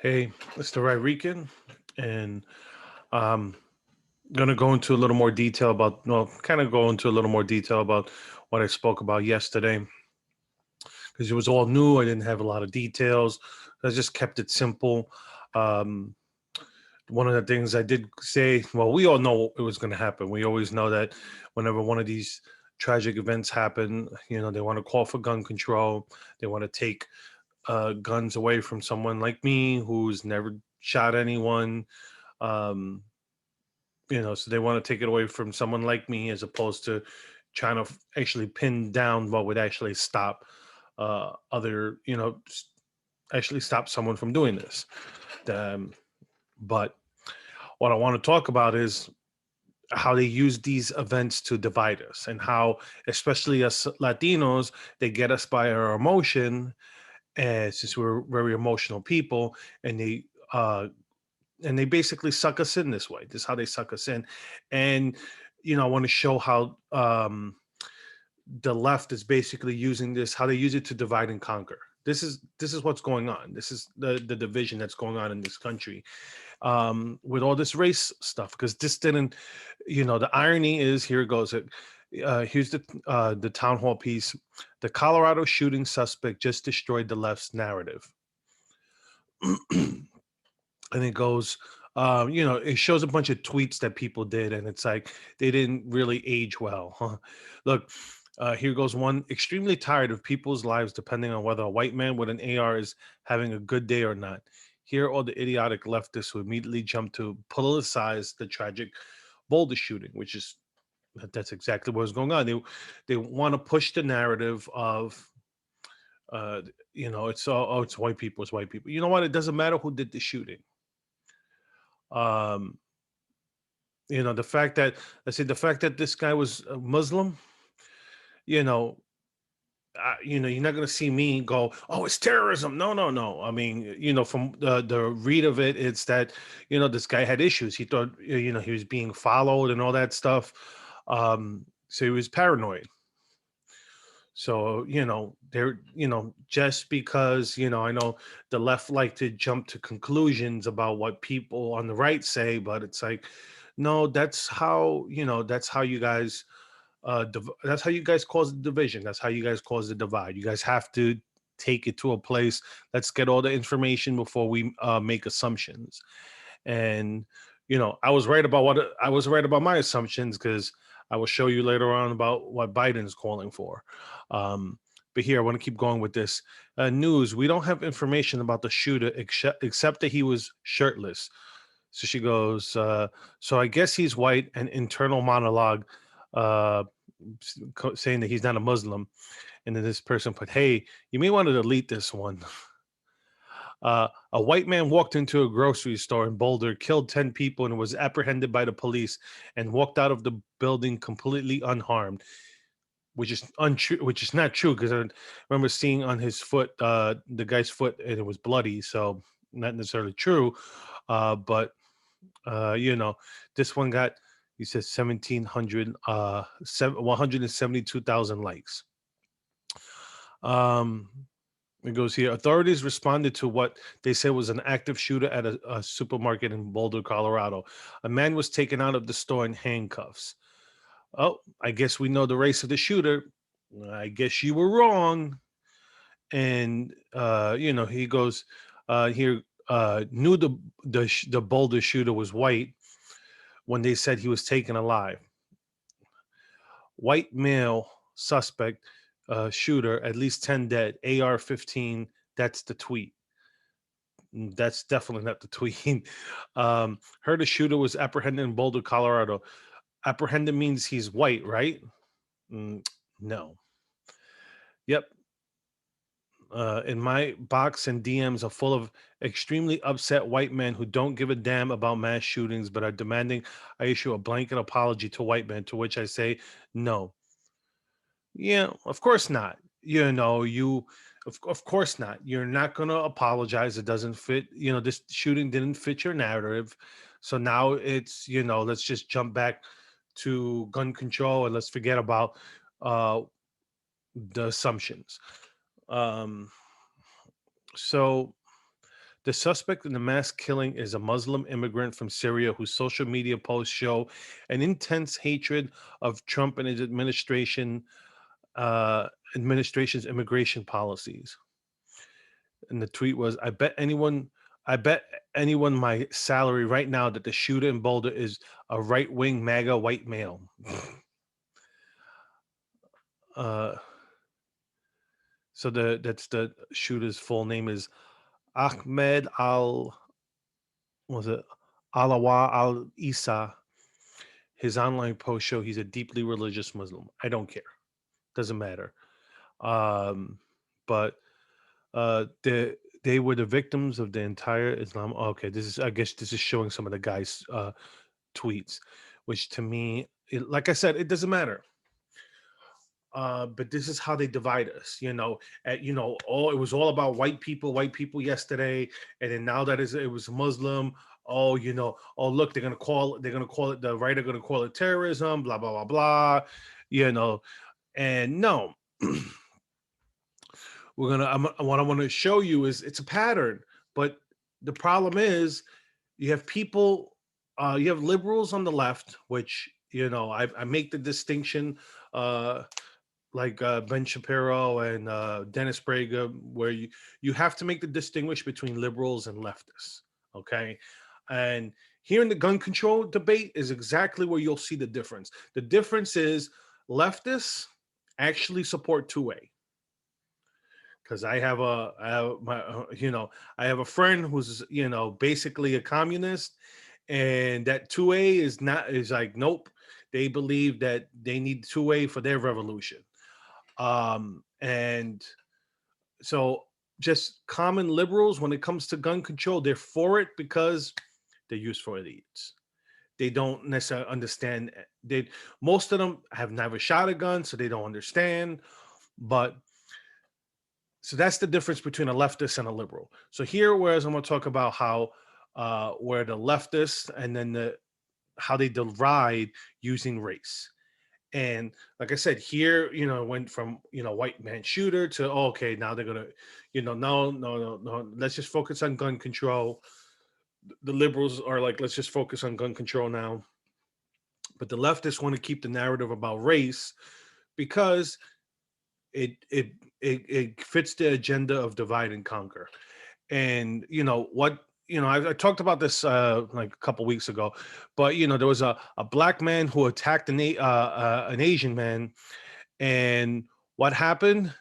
Hey, it's the Rican, and I'm gonna go into a little more detail about, well, kind of go into a little more detail about what I spoke about yesterday because it was all new. I didn't have a lot of details. I just kept it simple. Um, One of the things I did say, well, we all know it was going to happen. We always know that whenever one of these tragic events happen, they want to call for gun control. They want to take guns away from someone like me who's never shot anyone. Um, so they want to take it away from someone like me as opposed to trying to actually pin down what would actually stop other, actually stop someone from doing this. Um, but what I want to talk about is how they use these events to divide us and how, especially us Latinos, they get us by our emotion, and since we're very emotional people, and uh, they basically suck us in this way. This is how they suck us in, and I want to show how the left is basically using this, how they use it to divide and conquer. This is what's going on. This is the division that's going on in this country with all this race stuff. Because this didn't, the irony is, here it goes. Here's the town hall piece. The Colorado shooting suspect just destroyed the left's narrative. And it goes, it shows a bunch of tweets that people did, and it's like they didn't really age well. Huh? Look, here goes one. Extremely tired of people's lives depending on whether a white man with an AR is having a good day or not. Here are all the idiotic leftists who immediately jump to politicize the tragic Boulder shooting, which is that's exactly what's going on. They want to push the narrative of it's all, oh, it's white people, it's white people. You know what? It doesn't matter who did the shooting. Um, the fact that, I said, the fact that this guy was a Muslim, you know, you're not going to see me go, oh, it's terrorism. No, no, no. I mean, from the read of it, it's that, this guy had issues. He thought, he was being followed and all that stuff. So he was paranoid. So, just because, I know the left like to jump to conclusions about what people on the right say, but it's like, no, that's how you guys, that's how you guys cause the division. That's how you guys cause the divide. You guys have to take it to a place. Let's get all the information before we make assumptions. And, I was right about my assumptions because I will show you later on about what Biden's calling for. Um, but here, I want to keep going with this news. We don't have information about the shooter except that he was shirtless. So she goes, so I guess he's white, and internal monologue uh, saying that he's not a Muslim. And then this person put, hey, you may want to delete this one. A white man walked into a grocery store in Boulder, killed 10 people, and was apprehended by the police and walked out of the building completely unharmed, which is untrue, which is not true because I remember seeing on his foot, the guy's foot, and it was bloody. So not necessarily true. But you know, this one got, he says 1,700, 172,000 likes. Um, it goes here. Authorities responded to what they said was an active shooter at a supermarket in Boulder, Colorado. A man was taken out of the store in handcuffs. Oh, I guess we know the race of the shooter. I guess you were wrong. And he goes here. Knew the Boulder shooter was white when they said he was taken alive. White male suspect, shooter, at least 10 dead. AR-15. That's the tweet. That's definitely not the tweet. Heard a shooter was apprehended in Boulder, Colorado. Apprehended means he's white, right? Mm, no. Yep. In my box and DMs are full of extremely upset white men who don't give a damn about mass shootings, but are demanding I issue a blanket apology to white men. To which I say, no. Yeah, of course not. Of course not. You're not going to apologize. It doesn't fit. This shooting didn't fit your narrative. So now it's, let's just jump back to gun control and let's forget about uh, the assumptions. Um, so The suspect in the mass killing is a Muslim immigrant from Syria whose social media posts show an intense hatred of Trump and his uh, administration's immigration policies. And the tweet was, I bet anyone my salary right now that the shooter in Boulder is a right wing MAGA white male." uh, so that's the shooter's full name is Ahmed Al was it Alawa Al Isa. His online post show he's a deeply religious Muslim. I don't care. Doesn't matter. Um, but they were the victims of the entire Islam. Okay, this is I guess this is showing some of the guys' tweets, which to me, like I said, it doesn't matter. But this is how they divide us, oh, it was all about white people yesterday, and then now that it was Muslim. Oh, oh, look, they're gonna call it, the right are gonna call it terrorism, blah blah blah blah, you know, and no. What I want to show you is it's a pattern, but the problem is you have people, you have liberals on the left, which I make the distinction, uh, like Ben Shapiro and Dennis Prager, where you have to make the distinguish between liberals and leftists. Okay, and here in the gun control debate is exactly where you'll see the difference. The difference is leftists actually support 2A, because I have my I have a friend who's basically a communist, and that 2A is like, nope, they believe that they need 2A for their revolution. And so just common liberals, when it comes to gun control, they're for it because they're used for elites. They don't necessarily understand. Most of them have never shot a gun, so they don't understand. But so that's the difference between a leftist and a liberal. So here, whereas I'm going to talk about how where the leftists and then how they deride using race. And like I said, here, it went from white man shooter to, oh, okay, now they're gonna, no, let's just focus on gun control. The liberals are like, let's just focus on gun control now. But the leftists want to keep the narrative about race because it fits the agenda of divide and conquer. And I talked about this like a couple weeks ago, but there was a black man who attacked an Asian man, and what happened?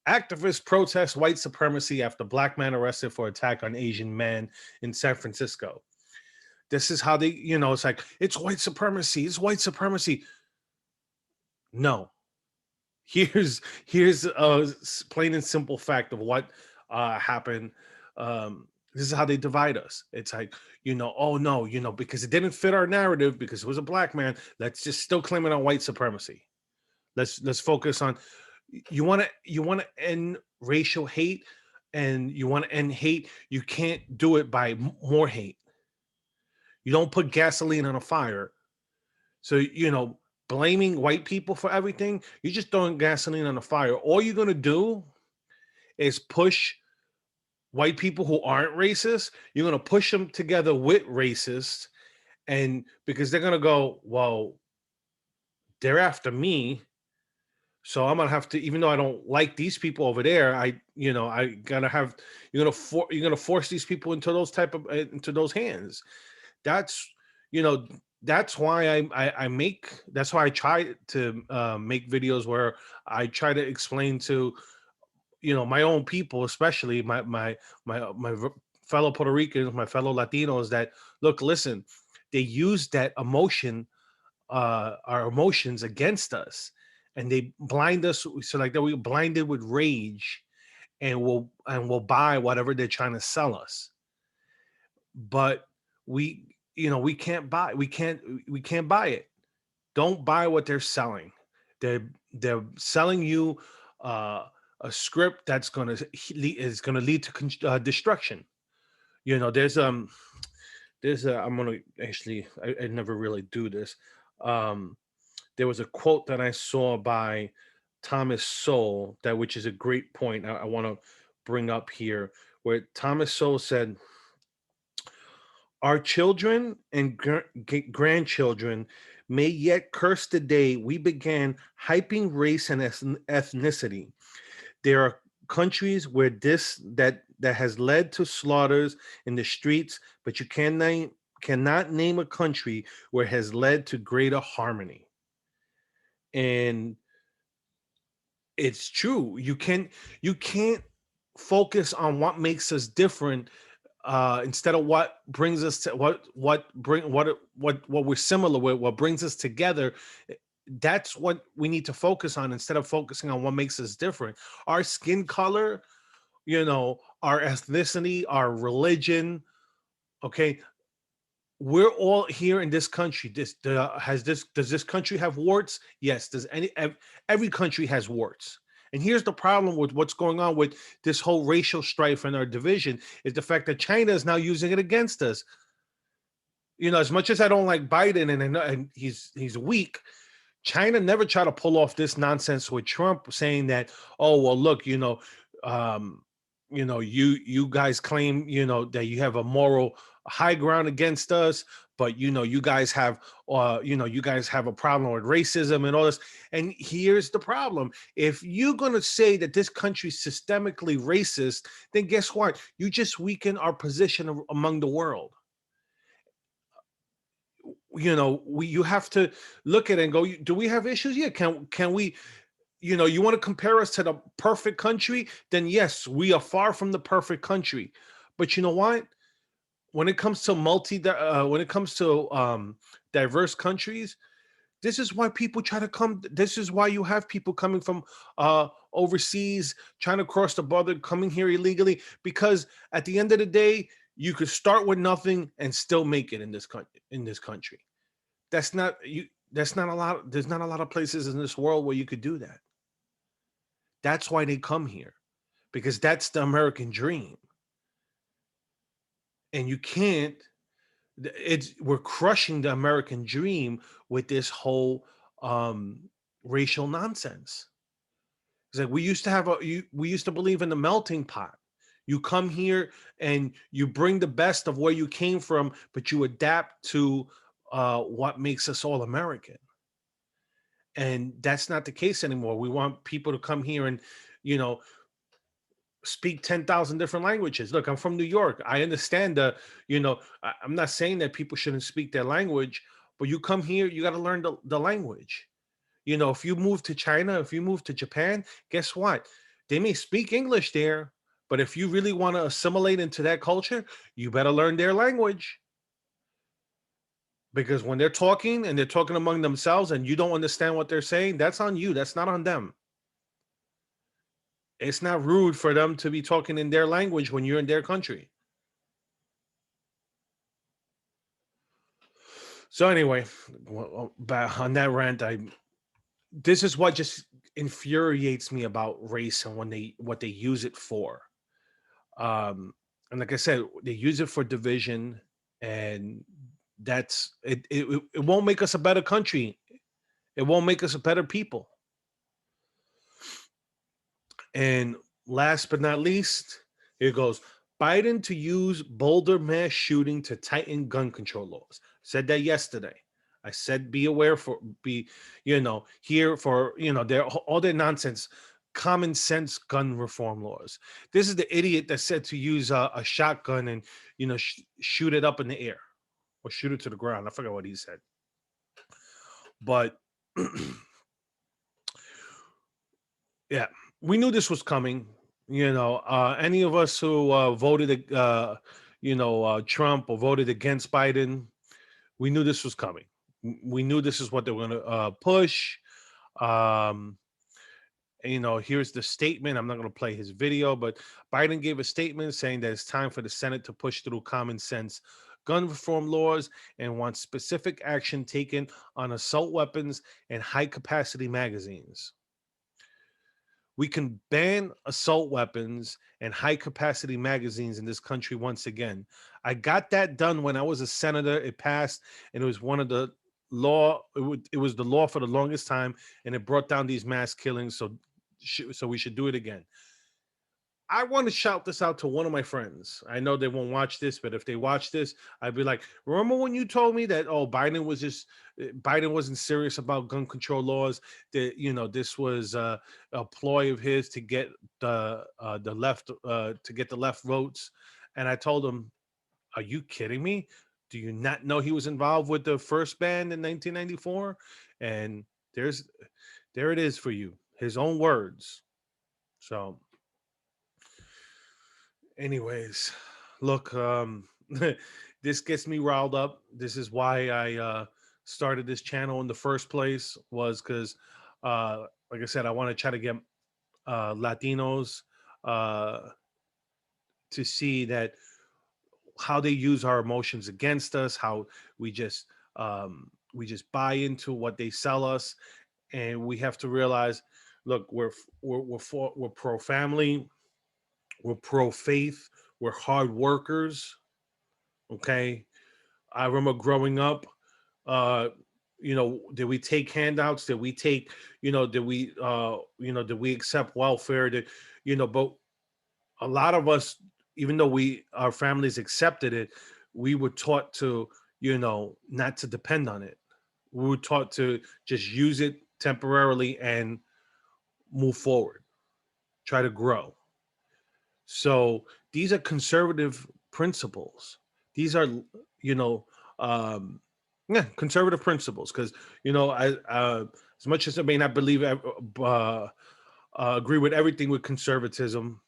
Activists protest white supremacy after black man arrested for attack on Asian man in San Francisco. This is how they, it's like, it's white supremacy, it's white supremacy. No, here's a plain and simple fact of what happened. This is how they divide us. It's like, oh no, because it didn't fit our narrative because it was a black man, let's just still claim it on white supremacy. Let's focus on, you want to end racial hate, and you want to end hate. You can't do it by more hate. You don't put gasoline on a fire. So, blaming white people for everything, you're just throwing gasoline on the fire. All you're going to do is push white people who aren't racist. You're going to push them together with racists. And because they're going to go, well, they're after me. So I'm going to have to, even though I don't like these people over there, I gotta have, you're going to force these people into those into those hands. That's, you know, that's why that's why I try to make videos where I try to explain to, my own people, especially my fellow Puerto Ricans, my fellow Latinos, that look, listen, they use that emotion, our emotions against us, and they blind us. So like that, we blinded with rage, and we'll buy whatever they're trying to sell us. But we can't buy it. Don't buy what they're selling. They're selling you uh, a script that's gonna lead to destruction. I'm gonna actually, I never really do this. Um, there was a quote that I saw by Thomas Sowell, that which is a great point I want to bring up here, where Thomas Sowell said, "Our children and grandchildren may yet curse the day we began hyping race and ethnicity. There are countries where that has led to slaughters in the streets, but you cannot name a country where it has led to greater harmony." And it's true. You can't focus on what makes us different, instead of what brings us to what we're similar with, what brings us together. That's what we need to focus on instead of focusing on what makes us different. Our skin color, our ethnicity, our religion. Okay, we're all here in this country. Does this country have warts? Yes. Every country has warts. And here's the problem with what's going on with this whole racial strife and our division is the fact that China is now using it against us. As much as I don't like Biden and he's weak, China never tried to pull off this nonsense with Trump saying that, oh, well, look, um, you guys claim, that you have a moral high ground against us, but you guys have a problem with racism and all this. And here's the problem. If you're going to say that this country's systemically racist, then guess what? You just weaken our position among the world. You have to look at it and go, do we have issues? Yeah. Can we, you want to compare us to the perfect country? Then yes, we are far from the perfect country. But you know what? When it comes to diverse countries, this is why people try to come. This is why you have people coming from overseas, trying to cross the border, coming here illegally, because at the end of the day, you could start with nothing and still make it in this country. That's not you. That's not a lot. There's not a lot of places in this world where you could do that. That's why they come here, because that's the American dream. And you can't. We're crushing the American dream with this whole racial nonsense. It's like we used to believe in the melting pot. You come here and you bring the best of where you came from, but you adapt to what makes us all American. And that's not the case anymore. We want people to come here and, you know, speak 10,000 different languages. Look, I'm from New York. I understand I'm not saying that people shouldn't speak their language, but you come here, you got to learn the language. If you move to China, if you move to Japan, guess what? They may speak English there, but if you really want to assimilate into that culture, you better learn their language. Because when they're talking and they're talking among themselves and you don't understand what they're saying, that's on you. That's not on them. It's not rude for them to be talking in their language when you're in their country. So anyway, on that rant, this is what just infuriates me about race and what they use it for. And like I said, they use it for division, and that's it. It won't make us a better country. It won't make us a better people. And last but not least, here goes. Biden to use Boulder mass shooting to tighten gun control laws. Said that yesterday. I said here for all their nonsense, common sense gun reform laws. This is the idiot that said to use a shotgun and shoot it up in the air or shoot it to the ground. I forgot what he said, but yeah, we knew this was coming. Any of us who voted, Trump or voted against Biden, we knew this was coming. We knew this is what they were going to push. Here's the statement. I'm not going to play his video, but Biden gave a statement saying that it's time for the Senate to push through common sense gun reform laws and wants specific action taken on assault weapons and high capacity magazines. We can ban assault weapons and high capacity magazines in this country once again. I got that done when I was a senator. It passed, and it was one of the law. It was the law for the longest time, and it brought down these mass killings. So we should do it again. I want to shout this out to one of my friends. I know they won't watch this, but if they watch this, I'd be like, remember when you told me that, oh, Biden wasn't serious about gun control laws, that, this was a ploy of his to get the left to get the left votes. And I told him, are you kidding me? Do you not know he was involved with the first ban in 1994? And there's there it is for you, his own words. So anyways, look, this gets me riled up. This is why I started this channel in the first place, was because, like I said, I want to try to get Latinos uh, to see that how they use our emotions against us, how we just buy into what they sell us, and we have to realize, look, we're pro family, we're pro faith, we're hard workers. Okay, I remember growing up. Uh, did we take handouts? Did we take, did we accept welfare? But a lot of us, even though our families accepted it, we were taught to, not to depend on it. We were taught to just use it temporarily and move forward, try to grow. So these are conservative principles. These are, you know, um, conservative principles. Because, as much as I may not believe, agree with everything with conservatism,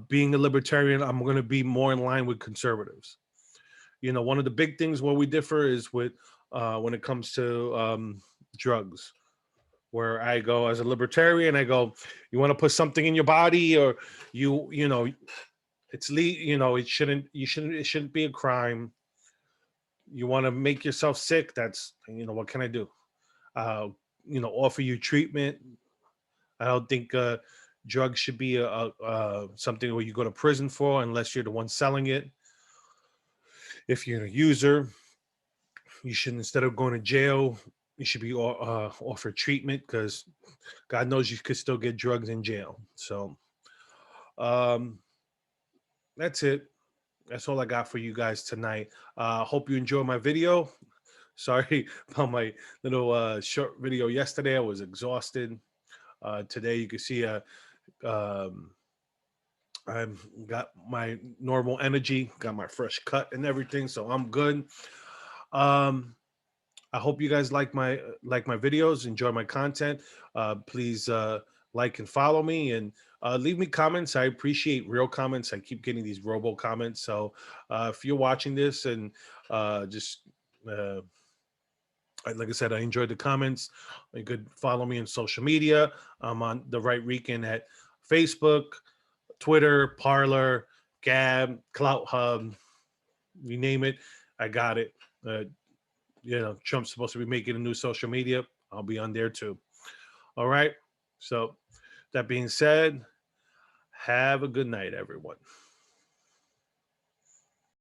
being a libertarian, I'm going to be more in line with conservatives. One of the big things where we differ is with when it comes to drugs, where I go as a libertarian, I go, you want to put something in your body, or it shouldn't be a crime. You want to make yourself sick, that's, what can I do? Uh, offer you treatment. I don't think drugs should be something where you go to prison for, unless you're the one selling it. If you're a user, you should, instead of going to jail, you should be offered treatment, because God knows you could still get drugs in jail. So um, that's it. That's all I got for you guys tonight. Hope you enjoy my video. Sorry about my little short video yesterday. I was exhausted. Today you can see um, I've got my normal energy, got my fresh cut and everything, so I'm good. Um, I hope you guys like my videos, enjoy my content. Please like and follow me, and leave me comments. I appreciate real comments. I keep getting these robo comments. So if you're watching this and just like I said, I enjoyed the comments. You could follow me on social media. I'm on The Right Rican at Facebook, Twitter, Parler, Gab, Clout Hub, you name it, I got it. Trump's supposed to be making a new social media. I'll be on there too. All right. So that being said, have a good night, everyone.